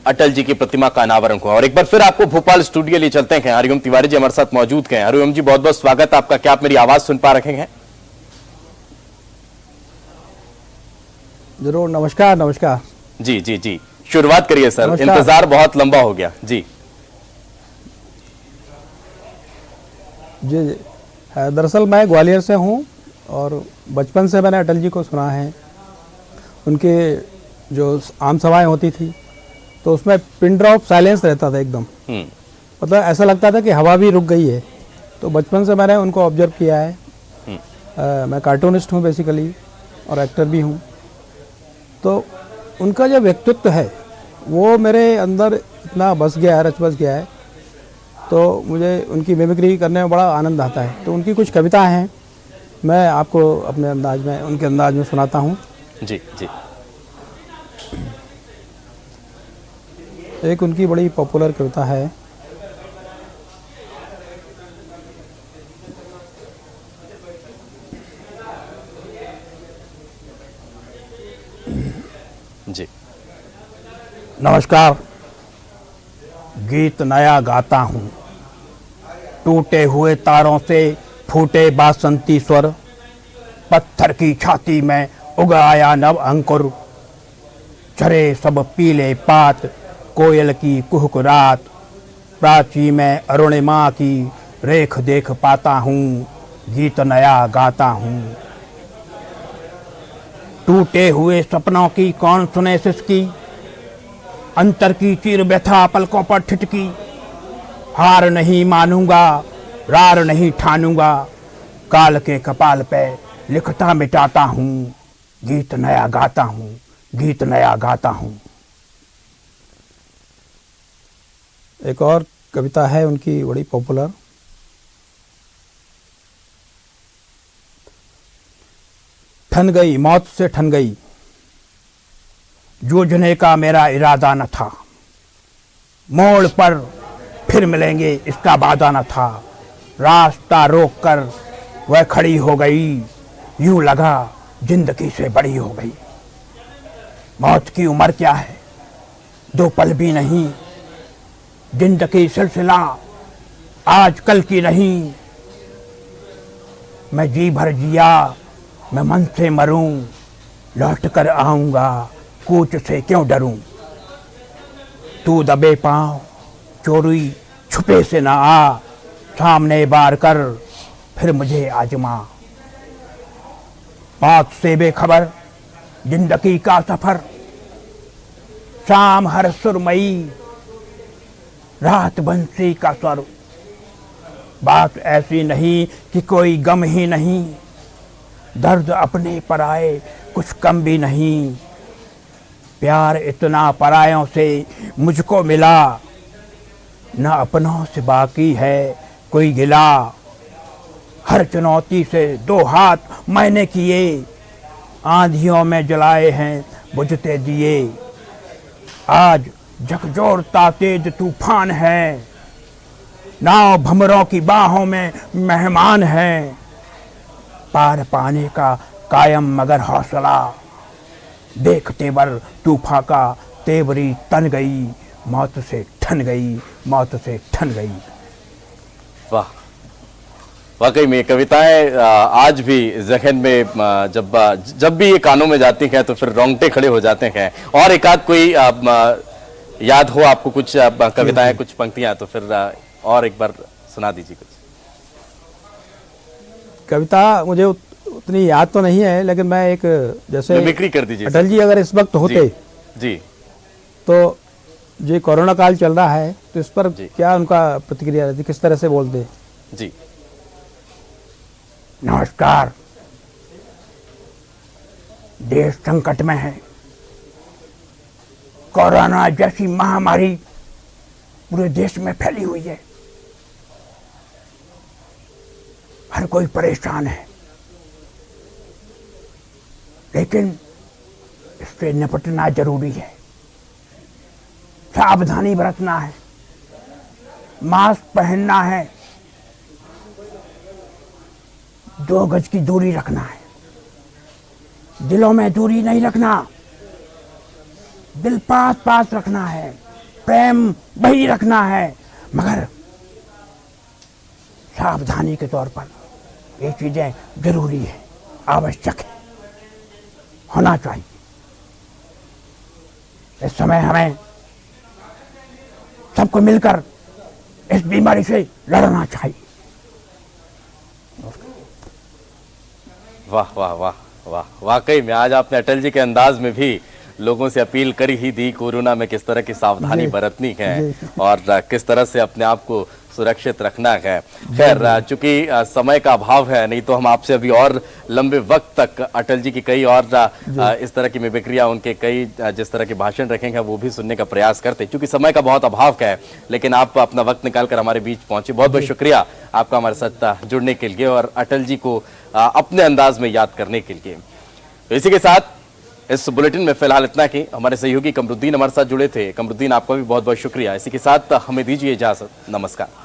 अटल जी की प्रतिमा का अनावरण हुआ। और एक बार फिर आपको भोपाल स्टूडियो लिए चलते हैं। हरिओम तिवारी जी हमारे साथ मौजूद हैं। हरिओम जी, बहुत बहुत स्वागत आपका। क्या आप मेरी आवाज सुन पा रहे हैं? जरूर। नमस्कार। नमस्कार जी जी जी, शुरुआत करिए सर, नमस्कार। इंतजार बहुत लंबा हो गया। जी जी जी। दरअसल मैं ग्वालियर से हूँ और बचपन से मैंने अटल जी को सुना है। उनके जो आम सभाएं होती थी तो उसमें पिन ड्रॉप साइलेंस रहता था एकदम। मतलब ऐसा लगता था कि हवा भी रुक गई है। तो बचपन से मैंने उनको ऑब्जर्व किया है। मैं कार्टूनिस्ट हूँ बेसिकली और एक्टर भी हूँ। तो उनका जो व्यक्तित्व है वो मेरे अंदर इतना बस गया है, रच बस गया है। तो मुझे उनकी मिमिक्री करने में बड़ा आनंद आता है। तो उनकी कुछ कविताएं हैं, मैं आपको अपने अंदाज में, उनके अंदाज में सुनाता हूँ। जी जी। एक उनकी बड़ी पॉपुलर कविता है, जी। नमस्कार। गीत नया गाता हूँ, टूटे हुए तारों से फूटे बासंती स्वर, पत्थर की छाती में उगाया नव अंकुर, झरे सब पीले पात, कोयल की कुहकुरात, प्राची में अरुणिमा की रेख देख पाता हूँ, गीत नया गाता हूँ। टूटे हुए सपनों की कौन सुने सिसकी, अंतर की चीर व्यथा पलकों पर ठिठकी, हार नहीं मानूंगा, रार नहीं ठानूंगा, काल के कपाल पे लिखता मिटाता हूँ, गीत नया गाता हूँ, गीत नया गाता हूँ। एक और कविता है उनकी बड़ी पॉपुलर, ठन गई मौत से ठन गई, जूझने का मेरा इरादा न था, मोड़ पर फिर मिलेंगे इसका वादा न था, रास्ता रोक कर वह खड़ी हो गई, यूं लगा जिंदगी से बड़ी हो गई। मौत की उम्र क्या है, 2 पल भी नहीं, जिंदगी सिलसिला आज कल की नहीं, मैं जी भर जिया, मैं मन से मरूं, लौट कर आऊंगा, कूच से क्यों डरूं। तू दबे पांव चोरी छुपे से ना आ, सामने बार कर फिर मुझे आजमा। मौत से बेखबर जिंदगी का सफर, शाम हर सुरमई, रात बंसी का स्वर। बात ऐसी नहीं कि कोई गम ही नहीं, दर्द अपने पराए कुछ कम भी नहीं, प्यार इतना परायों से मुझको मिला, न अपनों से बाकी है कोई गिला। हर चुनौती से 2 हाथ मैंने किए, आंधियों में जलाए हैं बुझते दिए। आज झकझोरता तेज तूफान है, नाव भंवरों की बाहों में मेहमान है, पार पाने का कायम मगर हौसला, देखते बर तूफान का तेवरी तन गई, मौत से ठन गई, मौत से ठन गई। वाह, वाकई में कविताएं आज भी जहन में जब भी ये कानों में जाती हैं तो फिर रोंगटे खड़े हो जाते हैं। और एक आध कोई याद हो आपको कुछ कविताएं, कुछ पंक्तियां, तो फिर और एक बार सुना दीजिए कुछ कविता। मुझे उतनी याद तो नहीं है, लेकिन मैं एक, जैसे मिमिक्री कर दीजिए। अटल जी अगर इस वक्त होते जी तो जो कोरोना काल चल रहा है तो इस पर क्या उनका प्रतिक्रिया रहती, किस तरह से बोलते? जी। नमस्कार। देश संकट में है, कोरोना जैसी महामारी पूरे देश में फैली हुई है, हर कोई परेशान है, लेकिन इससे निपटना जरूरी है, सावधानी बरतना है, मास्क पहनना है, 2 गज की दूरी रखना है, दिलों में दूरी नहीं रखना, दिल पास पास रखना है, प्रेम वही रखना है, मगर सावधानी के तौर पर ये चीजें जरूरी है, आवश्यक है, होना चाहिए। इस समय हमें सबको मिलकर इस बीमारी से लड़ना चाहिए। वाह वाह वाह वाह, वाकई में आज आपने अटल जी के अंदाज में भी लोगों से अपील कर ही दी कोरोना में किस तरह की सावधानी बरतनी है और किस तरह से अपने आप को सुरक्षित रखना है। खैर, चूंकि समय का अभाव है, नहीं तो हम आपसे अभी और लंबे वक्त तक अटल जी की कई और इस तरह की मिमिक्रियां, उनके कई जिस तरह के भाषण रखेंगे वो भी सुनने का प्रयास करते, क्योंकि समय का बहुत अभाव है। लेकिन आप अपना वक्त निकालकर हमारे बीच पहुंचे, बहुत बहुत शुक्रिया आपका हमारे साथ जुड़ने के लिए और अटल जी को अपने अंदाज में याद करने के लिए। तो इसी के साथ इस बुलेटिन में फिलहाल इतना ही। हमारे सहयोगी कमरुद्दीन हमारे साथ जुड़े थे। कमरुद्दीन, आपका भी बहुत बहुत शुक्रिया। इसी के साथ हमें दीजिए इजाजत। नमस्कार।